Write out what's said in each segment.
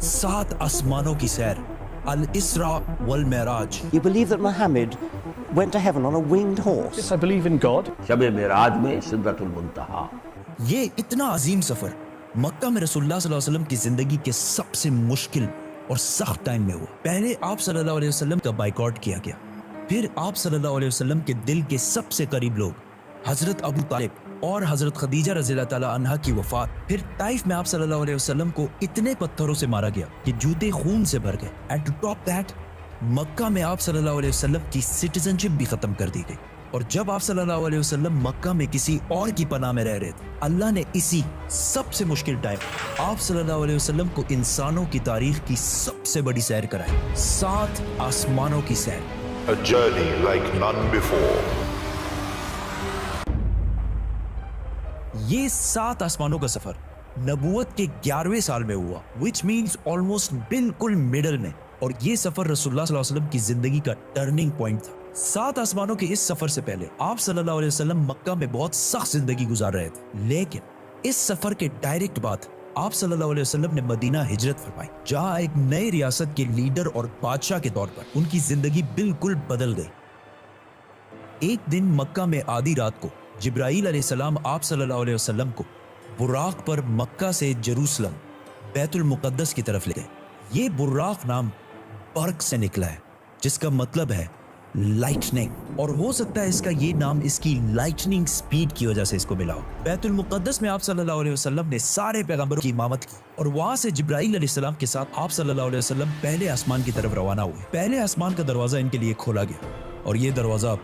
सात आसमानों की सैर, अल इसरा वल Meraj. You believe that Muhammad went to heaven on a winged horse? Yes, I believe in God. शब मेराज में सिदरतुल मुंतहा। ये इतना अजीम सफर मक्का में रसूलुल्लाह सल्लल्लाहु अलैहि वसल्लम की जिंदगी के सबसे मुश्किल और सख्त टाइम में हुआ। पहले आप सल्लल्लाहु अलैहि वसल्लम का बाइकआउट किया गया, फिर आप सल्लल्लाहु अलैहि वसल्लम के दिल के सबसे करीब लोग हजरत अबू तालिब और हजरत खदीजा रज़ियल्लाहु ताला अन्हा की वफात, फिर ताइफ में आप सल्लल्लाहु अलैहि वसल्लम को इतने पत्थरों से मारा गया कि जूते खून से भर गए। एंड टू टॉप दैट, मक्का में आप सल्लल्लाहु अलैहि वसल्लम की सिटीजनशिप भी खत्म कर दी गई। और जब आप सल्लल्लाहु अलैहि वसल्लम मक्का में किसी और की पनाह में रह रहे थे, अल्लाह ने इसी सबसे मुश्किल टाइम आप सल्लल्लाहु अलैहि वसल्लम को इंसानों की तारीख की सबसे बड़ी सैर कराई, सात आसमानों की सैर। A journey like none before. ये सात आसमानों का सफर नबूवत के 11वें साल में हुआ, which means almost बिल्कुल मिडल में। और ये सफर रसूलुल्लाह सल्लल्लाहु अलैहि वसल्लम की जिंदगी का टर्निंग पॉइंट था। सात आसमानों के इस सफर से पहले आप सल्लल्लाहु अलैहि वसल्लम मक्का में बहुत सख्त जिंदगी गुजार रहे थे, लेकिन इस सफर के डायरेक्ट बाद आप सल्लल्लाहु अलैहि वसल्लम ने मदीना हिजरत फरमाई, जहां एक नई रियासत के लीडर और बादशाह के तौर पर उनकी जिंदगी बिल्कुल बदल गई। एक दिन मक्का में आधी रात को जिब्राईल अलैहिस्सलाम आप सल्लल्लाहु अलैहि वसल्लम को बुराक पर मक्का से जेरूसलम बैतुल मुकद्दस की तरफ ले गए। ये बुराक नाम बर्क से निकला है, जिसका मतलब है लाइटनिंग, और हो सकता है इसका ये नाम इसकी लाइटनिंग स्पीड की वजह से इसको मिला हो। बैतुल मुकद्दस में आप सल्लल्लाहु अलैहि वसल्लम ने सारे पैगंबरों की इमामत की, और वहां से जिब्राईल अलैहिस्सलाम के साथ आप सल्लल्लाहु अलैहि वसल्लम पहले आसमान की तरफ रवाना हुए। पहले आसमान का दरवाजा इनके लिए खोला गया, और ये दरवाजा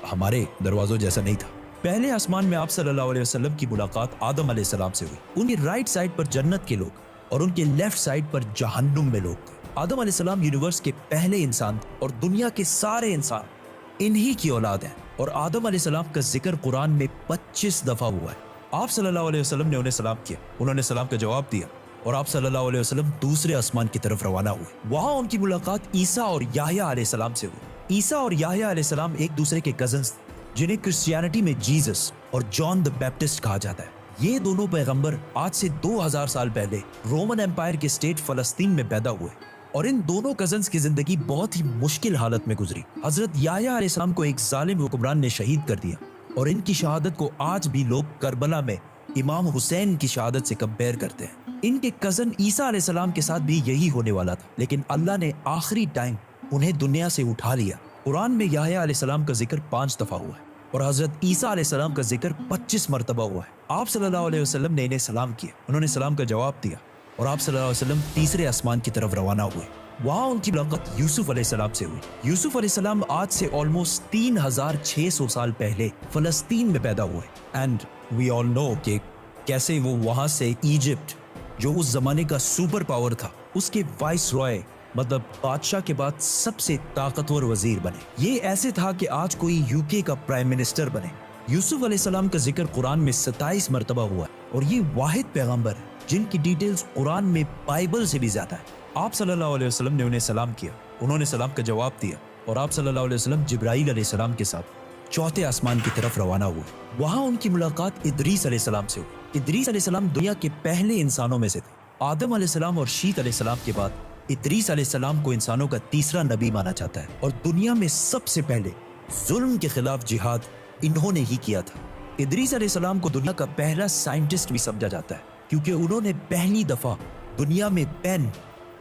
हमारे दरवाजों जैसा नहीं था। पहले आसमान में आप सल्लल्लाहु अलैहि वसल्लम की मुलाकात आदम अलैहिस्सलाम से हुई। उनकी राइट साइड पर जन्नत के लोग और उनके लेफ्ट साइड पर जहन्नुम में लोग थे। आदम अलैहिस्सलाम यूनिवर्स के पहले इंसान और दुनिया के सारे इंसान इन्हीं की औलाद हैं, और आदम अलैहिस्सलाम का जिक्र कुरान में 25 दफा हुआ है। आप सल्लल्लाहु अलैहि वसल्लम ने उन्हें सलाम किया, उन्होंने सलाम का जवाब दिया, और आप सल्लल्लाहु अलैहि वसल्लम दूसरे आसमान की तरफ रवाना हुए। वहां उनकी मुलाकात ईसा और याह्या अलैहिस्सलाम से हुई। ईसा और याह्या अलैहिस्सलाम एक दूसरे के कजन्स थे, जिन्हें क्रिश्चियनिटी में जीसस और जॉन द बैप्टिस्ट कहा जाता है। ये दोनों पैगंबर आज से 2000 साल पहले रोमन एम्पायर के स्टेट फलस्तीन में पैदा हुए, और इन दोनों कजन्स की जिंदगी बहुत ही मुश्किल हालत में गुजरी। हजरत याह्या अलैहिस्सलाम को एक जालिम हुक्मरान ने शहीद कर दिया, और इनकी शहादत को आज भी लोग करबला में इमाम हुसैन की शहादत से कंपेयर करते हैं। इनके कजन ईसा अलैहिस्सलाम के साथ भी यही होने वाला था, लेकिन अल्लाह ने आखिरी टाइम उन्हें दुनिया से उठा लिया। कुरान में याह्या अलैहिस्सलाम का जिक्र 5 दफा हुआ है, और हजरत ईसा अलैहिस्सलाम का जिक्र 25 मरतबा हुआ है। आप सल्लल्लाहु अलैहि वसल्लम ने इन्हें सलाम किया, उन्होंने सलाम का जवाब दिया, और आप सल्लल्लाहु अलैहि वसल्लम तीसरे आसमान की तरफ रवाना हुए। वहां उनकी मुलाकात यूसुफ अलैहिस्सलाम से हुई। यूसुफ अलैहिस्सलाम आज से ऑलमोस्ट 3600 साल पहले फलस्तीन में पैदा हुए, एंड वी ऑल नो कि कैसे वो वहां से इजिप्ट, जो उस जमाने का सुपर पावर था, उसके वाइस रॉय मतलब बादशाह के बाद सबसे ताकतवर वजीर बने। ये ऐसे था कि आज कोई यूके का प्राइम मिनिस्टर बने। यूसुफ अलैहिस्सलाम का जिक्र कुरान में 27 मरतबा हुआ है, और ये वाहिद पैगंबर है जिनकी डिटेल्स कुरान में बाइबल से भी ज्यादा है। आप सल्लल्लाहु अलैहि वसल्लम ने उन्हें सलाम किया, उन्होंने सलाम का जवाब दिया, और आप सल्लल्लाहु अलैहि वसल्लम जिब्राईल अलैहिस्सलाम के साथ चौथे आसमान की तरफ रवाना हुए। वहां उनकी मुलाकात इदरीस अलैहिस्सलाम से हुई। इदरीस अलैहिस्सलाम दुनिया के पहले इंसानों में से थे। आदम अलैहिस्सलाम और शीत अलैहिस्सलाम के बाद इदरीस अलैहिस्सलाम को इंसानों का तीसरा नबी माना जाता है, और दुनिया में सबसे पहले जुल्म के खिलाफ जिहाद इन्होंने ही किया था। इदरीस अलैहिस्सलाम को दुनिया का पहला साइंटिस्ट भी समझा जाता है, क्योंकि उन्होंने पहली दफा दुनिया में पेन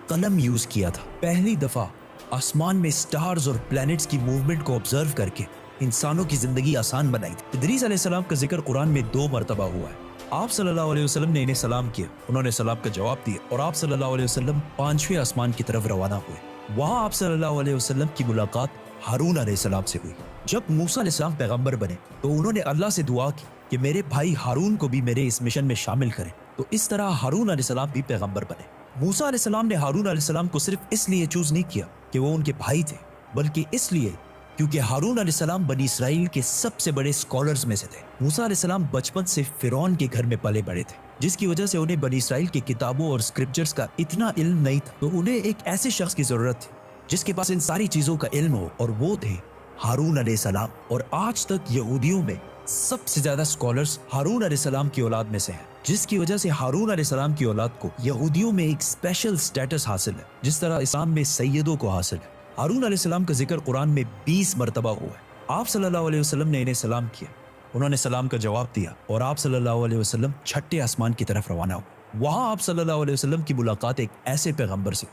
कलम यूज किया था। पहली दफा आसमान में स्टार्स और प्लैनेट्स की मूवमेंट को ऑब्जर्व करके इंसानों की जिंदगी आसान बनाई थी। इदरीस अलैहिस्सलाम का जिक्र कुरान में 2 मरतबा हुआ है। आप सल्लल्लाहु अलैहि वसल्लम ने इन्हें सलाम किया, उन्होंने सलाम का जवाब दिया, और आप सल्लल्लाहु अलैहि वसल्लम 5वें आसमान की तरफ रवाना हुए। वहां आप सल्लल्लाहु अलैहि वसल्लम की मुलाकात हारून अलैहिस्सलाम से हुई। जब मूसा अलैहिस्सलाम पैगंबर बने, तो उन्होंने अल्लाह से दुआ की कि मेरे भाई हारून को भी मेरे इस मिशन में शामिल करें। तो इस तरह हारून अलैहिस्सलाम भी पैगंबर बने। मूसा अलैहिस्सलाम ने हारून अलैहिस्सलाम को सिर्फ इसलिए चूज नहीं किया कि वो उनके भाई थे, बल्कि इसलिए क्योंकि हारून अलैहिस्सलाम बनी इसराइल के सबसे बड़े स्कॉलर्स में से थे। मूसा अलैहिस्सलाम बचपन से फिरौन के घर में पले बड़े थे, जिसकी वजह से उन्हें बनी इसराइल की किताबों और स्क्रिप्चर्स का इतना इल्म नहीं था। तो उन्हें एक ऐसे शख्स की जरूरत थी जिसके पास इन सारी चीजों का इल्म हो, और वो थे हारून अलैहिस्सलाम। और आज तक यहूदियों में सबसे ज्यादा स्कॉलर्स हारून अलैहिस्सलाम की औलाद में से हैं, जिसकी वजह से हारून अलैहिस्सलाम की औलाद को यहूदियों में एक स्पेशल स्टेटस हासिल है, जिस तरह इस्लाम में सैयदों को हासिल है। हारून अलैहिस्सलाम का जिक्र कुरान में 20 मरतबा हुआ है। आप सल्लल्लाहु अलैहि वसल्लम ने इन्हें सलाम किया, उन्होंने सलाम का जवाब दिया और आप सल्लल्लाहु अलैहि वसल्लम छठे आसमान की तरफ रवाना हुए। वहां आप सल्लल्लाहु अलैहि वसल्लम की मुलाकात एक ऐसे पैगंबर से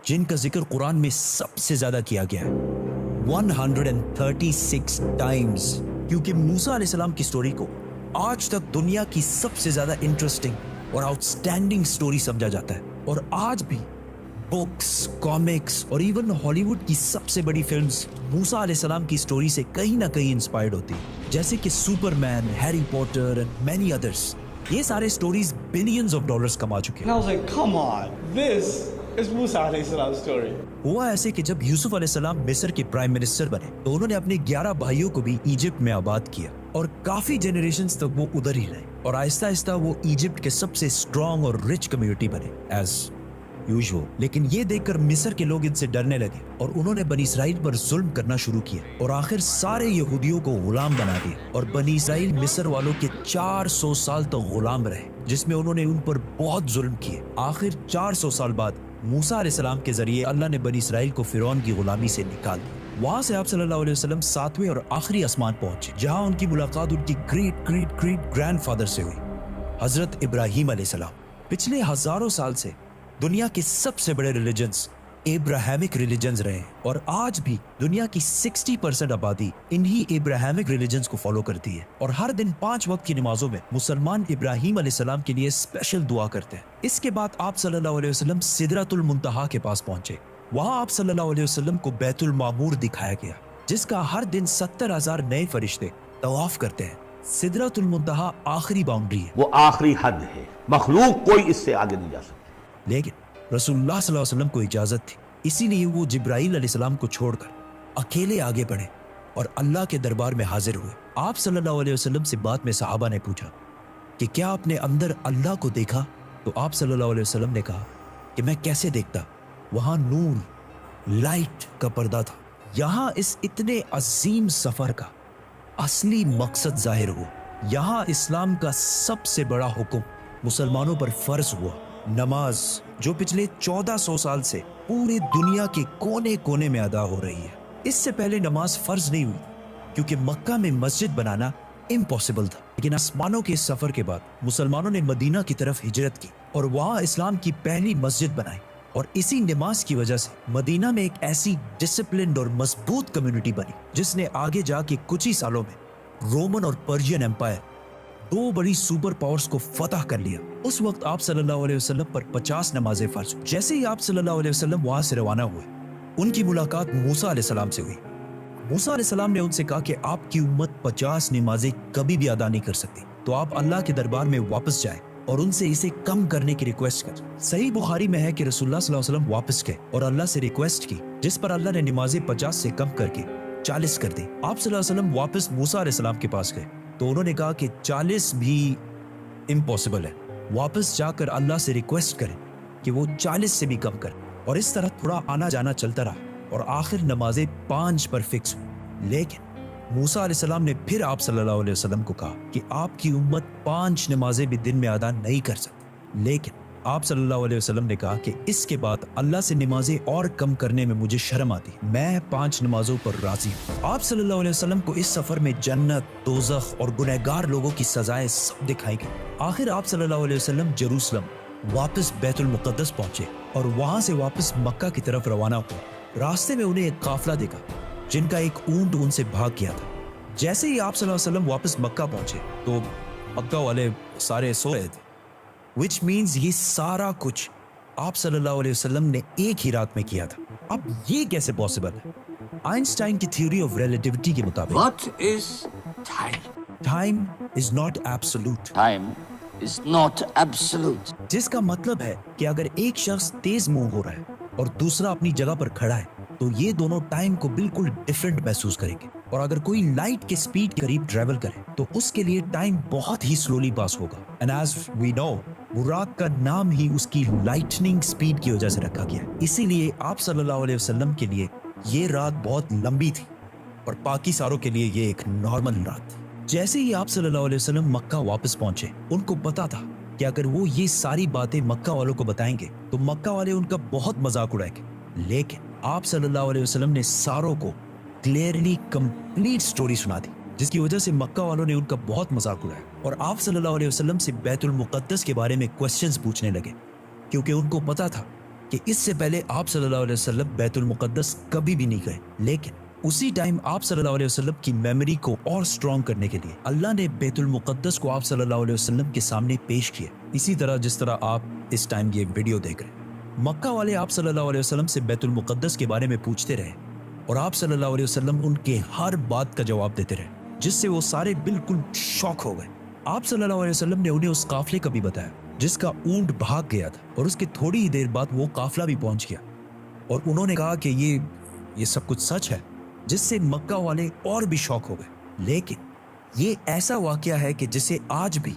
जिनका जिक्र कुरान में सबसे ज्यादा किया गया है, 136 टाइम्स, क्योंकि मूसा अलैहिस्सलाम की स्टोरी को आज तक दुनिया की सबसे ज्यादा इंटरेस्टिंग और आउटस्टैंडिंग स्टोरी समझा जाता है। और आज भी बुक्स, कॉमिक्स और इवन हॉलीवुड की सबसे बड़ी फिल्म्स मूसा अलैहिस्सलाम की स्टोरी से कहीं ना कहीं इंस्पायर्ड होती है, जैसे कि Superman, Harry Potter and many others. ये सारे स्टोरीज बिलियंस ऑफ डॉलर्स कमा चुके हैं। And I was like, come on, this is Musa alayhi salam's story. हुआ ऐसे कि जब यूसुफ अलैहिस्सलाम मिस्र के प्राइम मिनिस्टर बने तो उन्होंने अपने 11 भाइयों को भी इजिप्ट में आबाद किया और काफी जनरेशंस तक वो उधर ही रहे और आहिस्ता आहिस्ता वो इजिप्ट के सबसे स्ट्रॉन्ग और रिच कम्युनिटी बने एज यूजुअल। लेकिन ये देखकर मिस्र के लोग इनसे डरने लगे और उन्होंने बनी इसराइल पर जुल्म करना शुरू किया और आखिर सारे यहूदियों को गुलाम बना दिया और बनी इसराइल मिस्र वालों के 400 साल तक गुलाम रहे, जिसमें उन्होंने उन पर बहुत जुल्म किए। आखिर 400 साल बाद मूसा अलैहिस्सलाम के जरिए अल्लाह ने बनी इसराइल को फिरौन की गुलामी से निकाल दिया। वहां से आप सल्लल्लाहु अलैहि वसल्लम 7वें और आखिरी आसमान पहुंचे, जहां उनकी मुलाकात उनकी ग्रेट ग्रेट ग्रेट ग्रैंडफादर से हुई, हजरत इब्राहिम अलैहिस्सलाम। पिछले हजारों साल से दुनिया के सबसे बड़े रिलीजन्स एब्राहमिक रिलीजन्स रहे हैं और आज भी दुनिया की 60% आबादी इन्हीं एब्राहमिक रिलीजन्स को फॉलो करती है। और हर दिन 5 वक्त की नमाजों में मुसलमान इब्राहिम अलैहिस्सलाम के लिए स्पेशल दुआ करते हैं। इसके बाद आप सल्लल्लाहु अलैहि वसल्लम सिदरतुल मुंतहा के पास पहुंचे। वहां आप सल्लल्लाहु अलैहि वसल्लम को बैतुल मामूर दिखाया गया, जिसका हर दिन 70,000 नए फरिश्ते तवाफ करते हैं। सिदरतुल मुंतहा आखिरी बाउंड्री है, वो आखिरी हद है, मखलूक कोई इससे आगे नहीं जा सकता। लेकिन रसूलुल्लाह सल्लल्लाहु अलैहि वसल्लम को इजाजत थी, इसीलिए वो जिब्राइल अलैहिस्सलाम को छोड़कर अकेले आगे बढ़े और अल्लाह के दरबार में हाजिर हुए। आप सल्लल्लाहु अलैहि वसल्लम से बात में सहाबा ने पूछा कि क्या आपने अंदर अल्लाह को देखा? तो आप सल्लल्लाहु अलैहि वसल्लम ने कहा कि मैं कैसे देखता, वहां नूर, लाइट का पर्दा था। यहाँ इस इतने अजीम सफर का असली मकसद जाहिर हुआ। यहाँ इस्लाम का सबसे बड़ा हुक्म मुसलमानों पर फर्ज हुआ, नमाज, जो पिछले 1400 साल से पूरी दुनिया के कोने कोने में अदा हो रही है। इससे पहले नमाज फर्ज नहीं हुई क्योंकि मक्का में मस्जिद बनाना इम्पॉसिबल था। लेकिन आसमानों के इस सफर के बाद मुसलमानों ने मदीना की तरफ हिजरत की और वहां इस्लाम की पहली मस्जिद बनाई और इसी नमाज की वजह से मदीना में एक ऐसी डिसिप्लिन्ड और मजबूत कम्युनिटी बनी जिसने आगे जाके कुछ ही सालों में रोमन और पर्शियन एम्पायर, 2 बड़ी सुपर पावर्स को फतह कर लिया। उस वक्त आप सल्लल्लाहु अलैहि वसल्लम पर 50 नमाजें फर्ज। जैसे ही आप सल्लल्लाहु अलैहि वसल्लम वहां से रवाना हुए, उनकी मुलाकात मूसा अलैहिस्सलाम से हुई। मूसा अलैहिस्सलाम ने उनसे कहा कि आपकी उम्मत 50 नमाजें कभी भी अदा नहीं कर सकती, तो आप अल्लाह के दरबार में वापस जाएं और उनसे इसे कम करने की रिक्वेस्ट कर। सही बुखारी में है कि रसूलुल्लाह सल्लल्लाहु अलैहि वसल्लम वापस गए और अल्लाह से रिक्वेस्ट की, जिस पर अल्लाह ने नमाजें 50 से कम करके 40 कर दी। आप सल्लल्लाहु अलैहि वसल्लम वापस मूसा अलैहिस्सलाम के पास गए तो उन्होंने कहा कि 40 भी इम्पॉसिबल है, वापस जाकर अल्लाह से रिक्वेस्ट करें कि वो 40 से भी कम करें। और इस तरह थोड़ा आना जाना चलता रहा और आखिर नमाजें 5 पर फिक्स हुई। लेकिन मूसा अलैहिस्सलाम ने फिर आप सल्लल्लाहु अलैहि वसल्लम को कहा कि आपकी उम्मत 5 नमाजें भी दिन में अदा नहीं कर सकती। लेकिन आप सल्लल्लाहु अलैहि वसल्लम ने कहा कि इसके बाद अल्लाह से नमाजें और कम करने में मुझे शर्म आती, मैं 5 नमाजों पर राजी हूँ। आप सल्लल्लाहु अलैहि वसल्लम को इस सफर में जन्नत, दोज़ख और गुनहगार लोगों की सजाएं सब दिखाई गई। आखिर आप सल्लल्लाहु अलैहि वसल्लम जेरूसलम वापस बैतुल मुक़द्दस पहुंचे और वहां से वापस मक्का की तरफ रवाना हुए। रास्ते में उन्हें एक काफिला देखा जिनका एक ऊंट उनसे भाग गया था। जैसे ही आप सल्लल्लाहु अलैहि वसल्लम वापस मक्का पहुंचे तो मक्का वाले सारे सोए थे, which means ये सारा कुछ आप सल्लल्लाहु अलैहि वसल्लम ने एक ही रात में किया था। अब ये कैसे पॉसिबल है? आइंस्टाइन की थ्योरी ऑफ रिलेटिविटी के मुताबिक What is time? Time is not absolute, Time is not absolute. जिसका मतलब है कि अगर एक शख्स तेज मूव हो रहा है और दूसरा अपनी जगह पर खड़ा है तो ये दोनों टाइम को बिल्कुल डिफरेंट महसूस करेंगे। और अगर कोई लाइट के स्पीड के करीब ट्रेवल करे तो उसके लिए टाइम बहुत ही स्लोली पास होगा। एंड एज वी नो, बुराक का नाम ही उसकी लाइटनिंग स्पीड की वजह से रखा गया है। इसीलिए आप सल्लल्लाहु अलैहि वसल्लम के लिए ये रात बहुत लंबी थी और बाकी सारों के लिए ये एक नॉर्मल रात थी। जैसे ही आप सल्लल्लाहु अलैहि वसल्लम मक्का वापस पहुंचे, उनको पता था कि अगर वो ये सारी बातें मक्का वालों को बताएंगे तो मक्का वाले उनका बहुत मजाक उड़ाएंगे। लेकिन आप सल्लल्लाहु अलैहि वसल्लम ने सारों को क्लियरली कंप्लीट स्टोरी सुना दी, जिसकी वजह से मक्का वालों ने उनका बहुत मजाक उड़ाया और आप सल्लल्लाहु अलैहि वसल्लम से बैतुल मुक़द्दस के बारे में क्वेश्चंस पूछने लगे, क्योंकि उनको पता था कि इससे पहले आप सल्लल्लाहु अलैहि वसल्लम बैतुल मुक़द्दस कभी भी नहीं गए। लेकिन उसी टाइम आप सल्लल्लाहु अलैहि वसल्लम की मेमोरी को और स्ट्रॉन्ग करने के लिए अल्लाह ने बैतुल मुक़द्दस को आप सल्लल्लाहु अलैहि वसल्लम के सामने पेश किया, इसी तरह जिस तरह आप इस टाइम ये वीडियो देख रहे हैं। मक्का वाले आप सल्लल्लाहु अलैहि वसल्लम से बैतुल मुक़द्दस के बारे में पूछते रहे और आप सल्लल्लाहु अलैहि वसल्लम उनके हर बात का जवाब देते रहे, जिससे वो सारे बिल्कुल शॉक हो गए। आप सल्लल्लाहु अलैहि वसल्लम ने उन्हें उस काफले का भी बताया जिसका ऊंट भाग गया था और उसके थोड़ी ही देर बाद वो काफला भी पहुंच गया, और उन्होंने कहा कि ये सब कुछ सच है, जिससे मक्का वाले और भी शॉक हो गए। लेकिन ये ऐसा वाकया है कि जिसे आज भी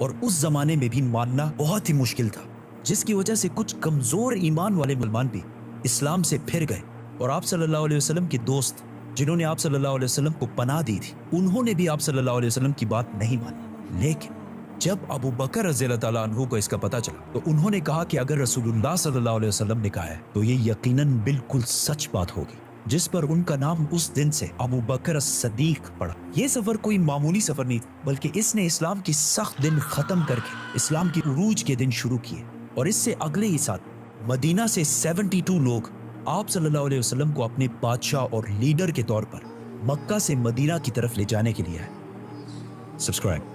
और उस जमाने में भी मानना बहुत ही मुश्किल था, जिसकी वजह से कुछ कमजोर ईमान वाले मुसलमान भी इस्लाम से फिर गए और आप सल्लल्लाहु अलैहि वसल्लम के दोस्त जिन्होंने आप सल्लल्लाहु अलैहि वसल्लम को पनाह दी थी, उन्होंने भी आप सल्लल्लाहु अलैहि वसल्लम की बात नहीं मानी। लेकिन जब अबू बकर रज़ियल्लाहु ताला अन्हु को इसका पता चला तो उन्होंने कहा कि अगर रसूलुल्लाह सल्लल्लाहु अलैहि वसल्लम ने कहा है तो ये यकीनन बिल्कुल सच बात होगी, जिस पर उनका नाम उस दिन से अबू बकर सदीक पड़ा। ये सफर कोई मामूली सफर नहीं, बल्कि इसने इस्लाम की सख्त दिन खत्म करके इस्लाम की उरूज के दिन शुरू किए, और इससे अगले ही साल मदीना से 72 लोग आप सल्लल्लाहु अलैहि वसल्लम को अपने बादशाह और लीडर के तौर पर मक्का से मदीना की तरफ ले जाने के लिए आए। सब्सक्राइब।